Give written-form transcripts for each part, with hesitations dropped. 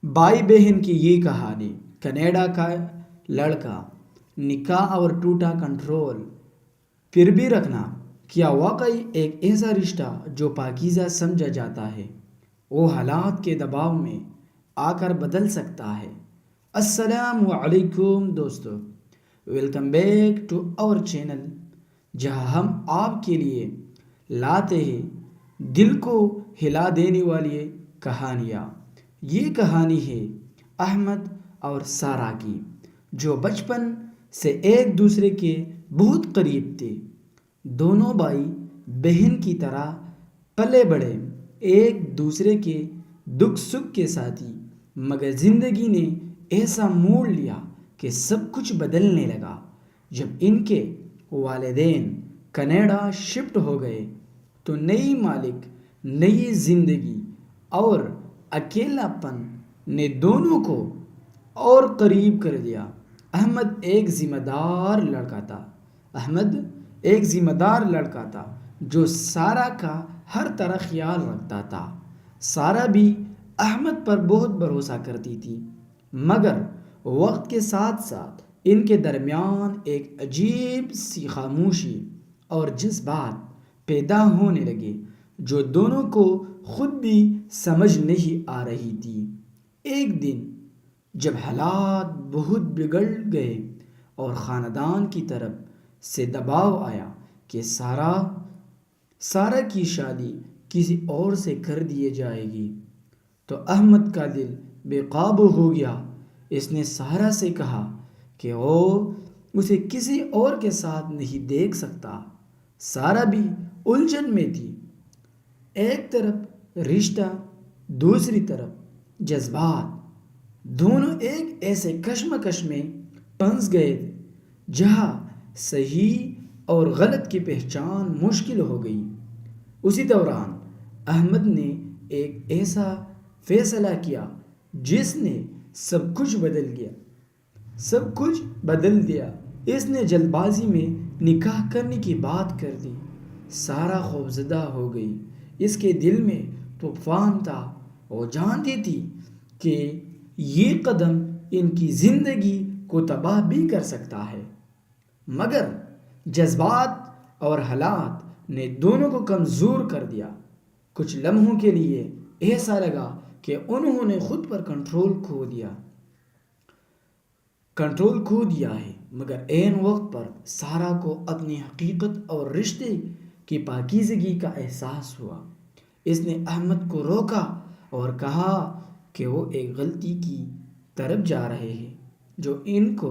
भाई बहन की ये कहानी। कनाडा का लड़का, निकाह और टूटा कंट्रोल। फिर भी रखना, क्या वाकई एक ऐसा रिश्ता जो पाकीज़ा समझा जाता है वो हालात के दबाव में आकर बदल सकता है। अस्सलामु अलैकुम दोस्तों, welcome back to our channel, जहां हम आपके लिए लाते हैं दिल को हिला देने वाली कहानियाँ। ये कहानी है अहमद और सारा की, जो बचपन से एक दूसरे के बहुत करीब थे। दोनों भाई बहन की तरह पले बड़े, एक दूसरे के दुख सुख के साथी। मगर ज़िंदगी ने ऐसा मोड़ लिया कि सब कुछ बदलने लगा जब इनके वालिदैन कनाडा शिफ्ट हो गए। तो नई मालिक, नई ज़िंदगी और अकेलापन ने दोनों को और करीब कर दिया। अहमद एक ज़िम्मेदार लड़का था जो सारा का हर तरह ख्याल रखता था। सारा भी अहमद पर बहुत भरोसा करती थी, मगर वक्त के साथ साथ इनके दरमियान एक अजीब सी खामोशी और जज्बात पैदा होने लगे जो दोनों को खुद भी समझ नहीं आ रही थी। एक दिन जब हालात बहुत बिगड़ गए और ख़ानदान की तरफ से दबाव आया कि सारा की शादी किसी और से कर दी जाएगी, तो अहमद का दिल बेकाबू हो गया। इसने सारा से कहा कि वो उसे किसी और के साथ नहीं देख सकता। सारा भी उलझन में थी, एक तरफ रिश्ता, दूसरी तरफ जज्बात। दोनों एक ऐसे कश्मकश में फंस गए जहां सही और गलत की पहचान मुश्किल हो गई। उसी दौरान अहमद ने एक ऐसा फैसला किया जिसने सब कुछ बदल दिया। इसने जल्दबाजी में निकाह करने की बात कर दी। सारा खौफजदा हो गई। इसके दिल में तूफान था। वो जानती थी कि ये कदम इनकी ज़िंदगी को तबाह भी कर सकता है, मगर जज्बात और हालात ने दोनों को कमज़ोर कर दिया। कुछ लम्हों के लिए ऐसा लगा कि उन्होंने खुद पर कंट्रोल खो दिया है, मगर ऐन वक्त पर सारा को अपनी हकीकत और रिश्ते की पाकीज़गी का एहसास हुआ। इसने अहमद को रोका और कहा कि वो एक गलती की तरफ जा रहे हैं जो इनको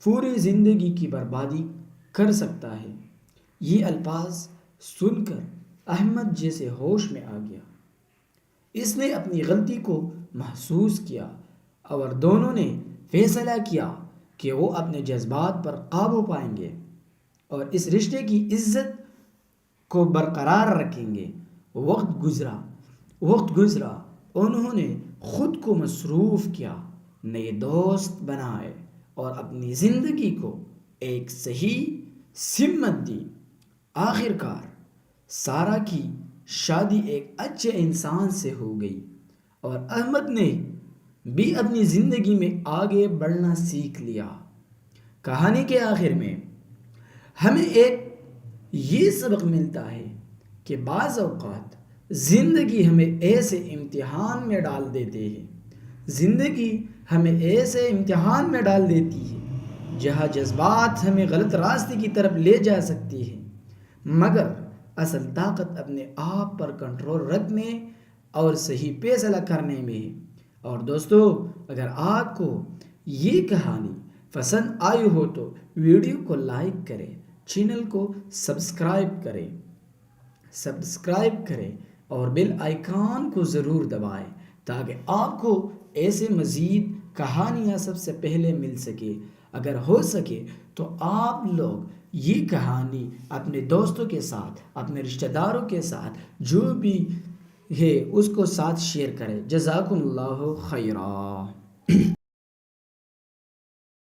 पूरी ज़िंदगी की बर्बादी कर सकता है। ये अल्फाज सुनकर अहमद जैसे होश में आ गया। इसने अपनी गलती को महसूस किया और दोनों ने फैसला किया कि वो अपने जज्बात पर काबू पाएंगे और इस रिश्ते की इज्जत को बरकरार रखेंगे। वक्त गुजरा, उन्होंने खुद को मसरूफ़ किया, नए दोस्त बनाए और अपनी ज़िंदगी को एक सही सिमत दी। आखिरकार सारा की शादी एक अच्छे इंसान से हो गई और अहमद ने भी अपनी ज़िंदगी में आगे बढ़ना सीख लिया। कहानी के आखिर में हमें एक ये सबक मिलता है कि बाज़ औक़ात ज़िंदगी हमें ऐसे इम्तिहान में डाल देती है जहाँ जज्बात हमें गलत रास्ते की तरफ ले जा सकती है, मगर असल ताकत अपने आप पर कंट्रोल रखने और सही फैसला करने में है। और दोस्तों, अगर आपको ये कहानी पसंद आई हो तो वीडियो को लाइक करें, चैनल को सब्सक्राइब करें और बेल आइकन को ज़रूर दबाएं ताकि आपको ऐसे मज़ीद कहानियाँ सबसे पहले मिल सके। अगर हो सके तो आप लोग ये कहानी अपने दोस्तों के साथ, अपने रिश्तेदारों के साथ, जो भी है उसको साथ शेयर करें। जज़ाकुमुल्लाहु खैरा।